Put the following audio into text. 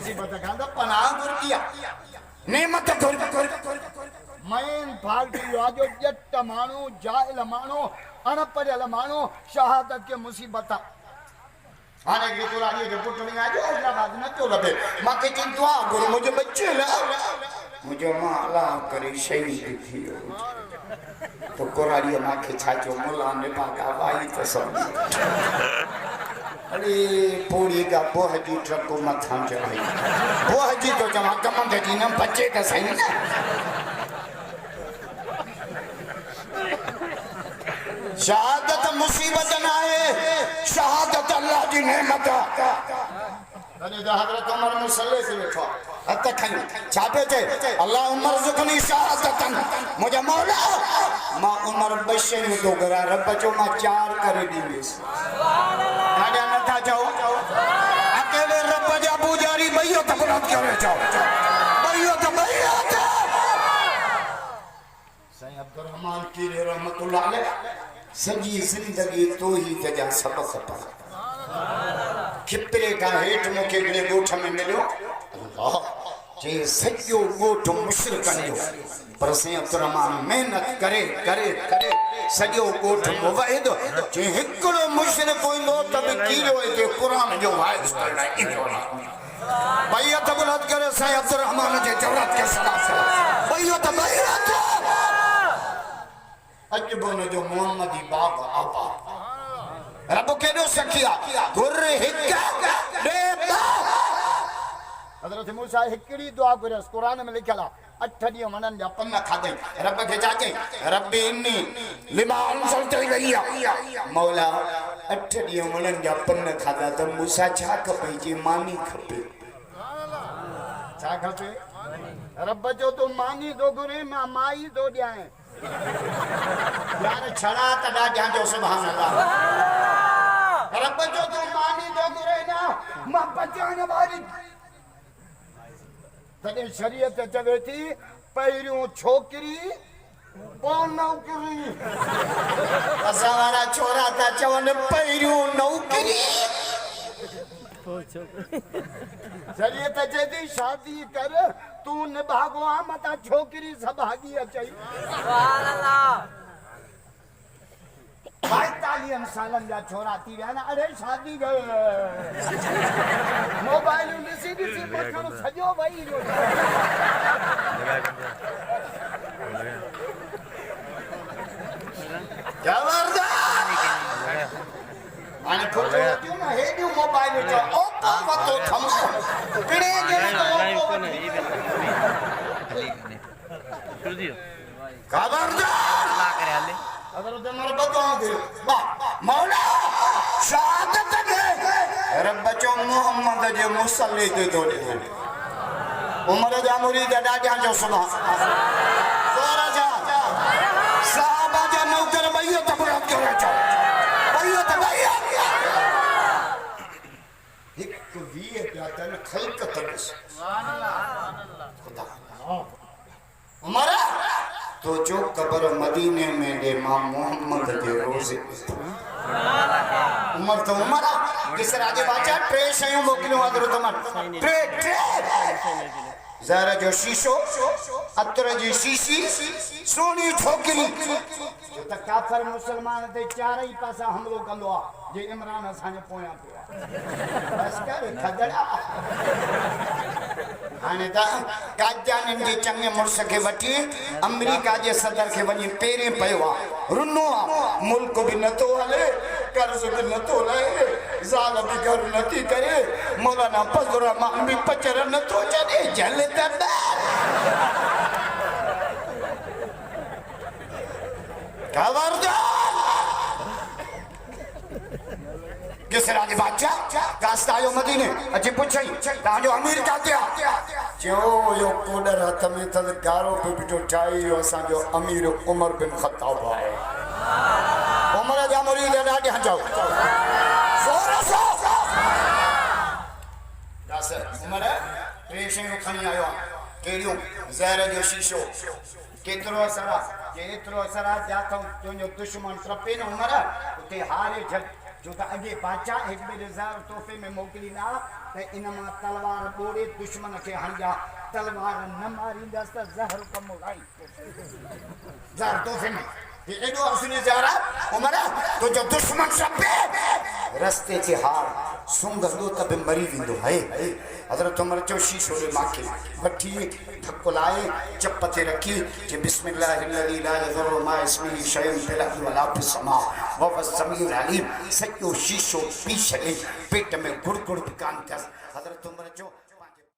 मुसीबत खांदा पनाह गुर किया नेमत गुर मैन फाल्टू आजो जट मानो जाहिल मानो अनपढ़ियल मानो शहादत के मुसीबत हाने के तोरा ये जो पुटणी आजो हैदराबाद न तो लबे माके चिंतवा गुरु मुझे बच्चे ला मुझे मां अल्लाह करे शहीद थियो तो कोराड़ी माके छाचो मुला ने पाका वाई तो सब अरे पूरी का बोहजी ट्रक को मथा चढ़ाई बोहजी तो जमा कम गजी न बच्चे का सही ना शहादत मुसीबत ना है शहादत अल्लाह की नेमत तने जो हजरत उमर मुसल्ले से बैठा अत खनी छापे थे अल्लाह उमर जुकनी शहादतन मुझे मौला मां उमर बशे तो गरा रब जो मां चार करे दी सुभान अल्लाह ना न था जाओ अकेले रब जा पुजारी भइयो तबरत करे जाओ भइयो तो भइयो सही अब्दुल रहमान की रहमतुल्लाह अलैह सजी जिंदगी तो ही जजा सबक पढ़ खिपरे का हेठ मुके गले गोठ में मिलो अल्लाह जे सजो गोठ मुशरिकन जो पर सही अब्दुल रहमान मेहनत करे करे करे सजो गोठ मुवहिद जे हिकड़ो मुशरिक होइंदो तब कीरो जे कुरान जो वाइस करना इनो भैया तबलत करे सही अब्दुल रहमान जे जरूरत के सलाह से भैया तो भैया अजबन जो मोहम्मदी बाप आपा रब केडो सखिया गुर हिक्का देता हजरत मूसा हिकड़ी दुआ करे कुरान में लिखला 8 डी मनन जा पन्ना खादे रब के जाके रब्बी इन्नी लिमा अंसलत इलैया मौला 8 डी मनन जा पन्ना खादा त मूसा छा खपे जी मानी खपे छा खपे रब जो तो मानी दो गुरे मां माई दो ॾियां यार छड़ा तड़ा ध्यान जो सुभान अल्लाह रब जो तू मानी दो गुरे ना मां बचाने वाली तने शरीयत चवे थी पहिरियों छोकरी पोइ नौकरी असां वारा छोरा था चवनि पहिरियों नौकरी शरीयत चेती शादी कर तू निभागो आ मता छोकरी सभागी अचई सुभान अल्लाह 45 सालन जा छोरा थी विया न अरे शादी कर मोबाइल ॾिसी ॾिसी मखण सॼो वही जो आने फोटो क्यों ना है जो मोबाइल जो ओपो मतो थम किड़े जे को नहीं कर दियो खबरदार ला करे हाले अगर तो मर बताओ दे मौला शहादत दे रब बचो मोहम्मद जे मुसल्ले दे दो उमर जा मुरीद डाडिया जो सुभान सोरा जा साहबा जा नौकर भइयो तबरत करे जा भइयो त भइयो उमर तो जो कब्र मदीने में दे मां मोहम्मद के रोजे उमर तो उमर जिस राजे बादशाह ट्रे शयूं मोकिलियो हज़रत उमर ट्रे ज़हर जो शीशो अतर जी शीशी सोनी छोकरी जो त काफर मुसलमान ते चारई पासा हमलो कंदो आ जे इमरान असांजे पोयां पियो बस कर खगड़ा हाने ता काजानन जी चंगे मुर्स के वठी अमेरिका जे सदर के वनी पेरे पयो आ रुनो आ मुल्क भी न तो हले कर्ज भी न तो ले जाल भी घर न थी करे मौलाना फजल रहमान भी पचर न तो चले जल तदा खबरदार किस राजे बादशाह कास्ता आयो मदीने अची पुछई ता जो अमीर का दिया जो यो कोडर हथ में तद गारो पे बिटो ठाई यो असा जो अमीर उमर बिन खत्ताब है उमर जा मुरीद डाडी हजाओ सोरा सो दास उमर ट्रेशन खणी आयो केडियो ज़हर जो शीशो केतरो असरा केतरो असरा जातो तुजो दुश्मन ट्रपे न उमर उते हारे जग जो अगे बादशाह एक बेर ज़हर तोहफे में मोकली ना ते इनमा तलवार बोड़े दुश्मन के हणिया तलवार न मारींदस त जहर कम लाई जहर तो फिर ये एडो असली जहर उमर तो जो दुश्मन सब रस्ते के हार सुंगंदो तब मरी विंदो है हजरत उमर जो शीशो रे माके वठी धक्को लाए चप्पते रखी कि बिस्मिल्लाहिल्लज़ी ला यज़ुरु मा इस्मिही शैउन फिल अर्दि वला फिस समा व हुवस समीउल अलीम सच्चो शीशो पी छॾे पेट में गुड़ गुड़ कान थियसि